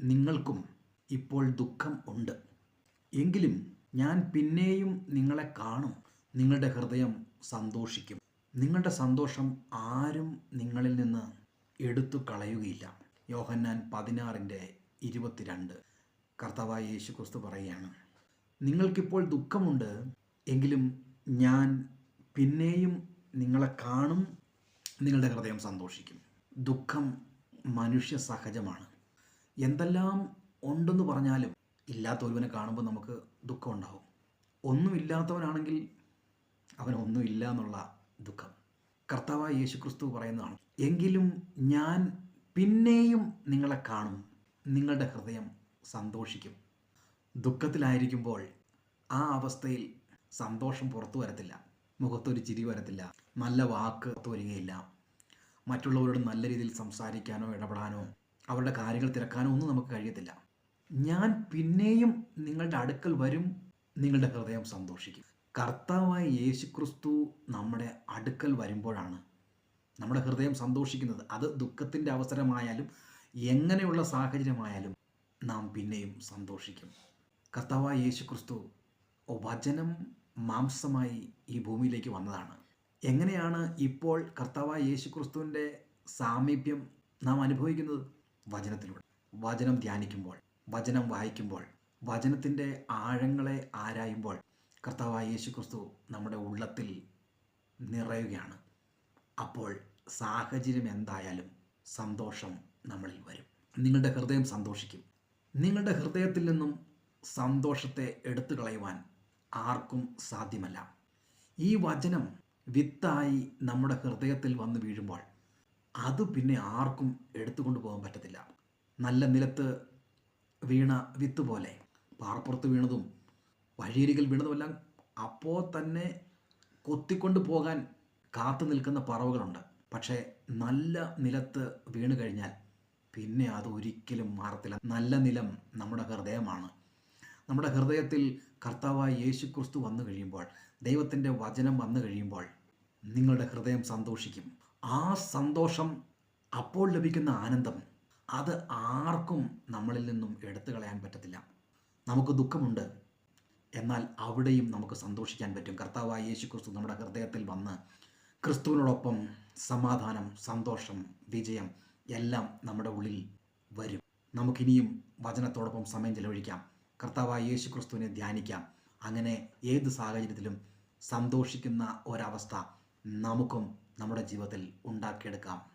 നിങ്ങൾക്കും ഇപ്പോൾ ദുഃഖം ഉണ്ട്. എങ്കിലും ഞാൻ പിന്നെയും നിങ്ങളെ കാണും. നിങ്ങളുടെ ഹൃദയം സന്തോഷിക്കും. നിങ്ങളുടെ സന്തോഷം ആരും നിങ്ങളിൽ നിന്ന് എടുത്തു കളയുകയില്ല. യോഹന്നാൻ 16:22. കർത്താവായ യേശു ക്രിസ്തു പറയുകയാണ്, നിങ്ങൾക്കിപ്പോൾ ദുഃഖമുണ്ട്, എങ്കിലും ഞാൻ പിന്നെയും നിങ്ങളെ കാണും. നിങ്ങളുടെ ഹൃദയം സന്തോഷിക്കും. ദുഃഖം മനുഷ്യ സഹജമാണ്. എന്തെല്ലാം ഉണ്ടെന്ന് പറഞ്ഞാലും ഇല്ലാത്ത ഒരുവനെ കാണുമ്പോൾ നമുക്ക് ദുഃഖം ഉണ്ടാവും. ഒന്നുമില്ലാത്തവനാണെങ്കിൽ അവനൊന്നുമില്ല എന്നുള്ള ദുഃഖം. കർത്താവായ യേശു ക്രിസ്തു പറയുന്നതാണ്, എങ്കിലും ഞാൻ പിന്നെയും നിങ്ങളെ കാണും. നിങ്ങളുടെ ഹൃദയം സന്തോഷിക്കും. ദുഃഖത്തിലായിരിക്കുമ്പോൾ ആ അവസ്ഥയിൽ സന്തോഷം പുറത്തു വരത്തില്ല. മുഖത്തൊരു ചിരി വരത്തില്ല. നല്ല വാക്ക് പുറത്തു വരികയില്ല. മറ്റുള്ളവരോട് നല്ല രീതിയിൽ സംസാരിക്കാനോ ഇടപെടാനോ അവരുടെ കാര്യങ്ങൾ തിരക്കാനോ ഒന്നും നമുക്ക് കഴിയത്തില്ല. ഞാൻ പിന്നെയും നിങ്ങളുടെ അടുക്കൽ വരും. നിങ്ങളുടെ ഹൃദയം സന്തോഷിക്കും. കർത്താവായ യേശു ക്രിസ്തു നമ്മുടെ അടുക്കൽ വരുമ്പോഴാണ് നമ്മുടെ ഹൃദയം സന്തോഷിക്കുന്നത്. അത് ദുഃഖത്തിൻ്റെ അവസരമായാലും എങ്ങനെയുള്ള സാഹചര്യമായാലും നാം പിന്നെയും സന്തോഷിക്കും. കർത്താവായ യേശു ക്രിസ്തു വചനം മാംസമായി ഈ ഭൂമിയിലേക്ക് വന്നതാണ്. എങ്ങനെയാണ് ഇപ്പോൾ കർത്താവായ യേശു ക്രിസ്തുവിൻ്റെ സാമീപ്യം നാം അനുഭവിക്കുന്നത്? വചനത്തിലൂടെ. വചനം ധ്യാനിക്കുമ്പോൾ, വചനം വായിക്കുമ്പോൾ, വചനത്തിൻ്റെ ആഴങ്ങളെ ആരായുമ്പോൾ കർത്താവായ യേശു ക്രിസ്തു നമ്മുടെ ഉള്ളത്തിൽ നിറയുകയാണ്. അപ്പോൾ സാഹചര്യം എന്തായാലും സന്തോഷം നമ്മളിൽ വരും. നിങ്ങളുടെ ഹൃദയം സന്തോഷിക്കും. നിങ്ങളുടെ ഹൃദയത്തിൽ നിന്നും സന്തോഷത്തെ എടുത്തു കളയുവാൻ ആർക്കും സാധ്യമല്ല. ഈ വചനം വിത്തായി നമ്മുടെ ഹൃദയത്തിൽ വന്ന് വീഴുമ്പോൾ അത് പിന്നെ ആർക്കും എടുത്തുകൊണ്ട് പോകാൻ പറ്റത്തില്ല. നല്ല നിലത്ത് വീണ വിത്ത് പോലെ പാറപ്പുറത്ത് വീണതും വഴിയരികിൽ വീണതുമെല്ലാം അപ്പോൾ തന്നെ കൊത്തിക്കൊണ്ട് പോകാൻ കാത്തു നിൽക്കുന്ന പറവകളുണ്ട്. പക്ഷേ നല്ല നിലത്ത് വീണ് കഴിഞ്ഞാൽ പിന്നെ അത് ഒരിക്കലും മാറത്തില്ല. നല്ല നിലം നമ്മുടെ ഹൃദയമാണ്. നമ്മുടെ ഹൃദയത്തിൽ കർത്താവായ യേശു ക്രിസ്തു വന്നു കഴിയുമ്പോൾ, ദൈവത്തിൻ്റെ വചനം വന്നു കഴിയുമ്പോൾ നിങ്ങളുടെ ഹൃദയം സന്തോഷിക്കും. ആ സന്തോഷം, അപ്പോൾ ലഭിക്കുന്ന ആനന്ദം, അത് ആർക്കും നമ്മളിൽ നിന്നും എടുത്തു കളയാൻ പറ്റത്തില്ല. നമുക്ക് ദുഃഖമുണ്ട്, എന്നാൽ അവിടെയും നമുക്ക് സന്തോഷിക്കാൻ പറ്റും. കർത്താവായ യേശു ക്രിസ്തു നമ്മുടെ ഹൃദയത്തിൽ വന്ന് ക്രിസ്തുവിനോടൊപ്പം സമാധാനം, സന്തോഷം, വിജയം എല്ലാം നമ്മുടെ ഉള്ളിൽ വരും. നമുക്കിനിയും വചനത്തോടൊപ്പം സമയം ചെലവഴിക്കാം. കർത്താവായ യേശു ക്രിസ്തുവിനെ ധ്യാനിക്കാം. അങ്ങനെ ഏത് സാഹചര്യത്തിലും സന്തോഷിക്കുന്ന ഒരവസ്ഥ നമുക്കും നമ്മുടെ ജീവിതത്തിൽ ഉണ്ടാക്കിയെടുക്കാം.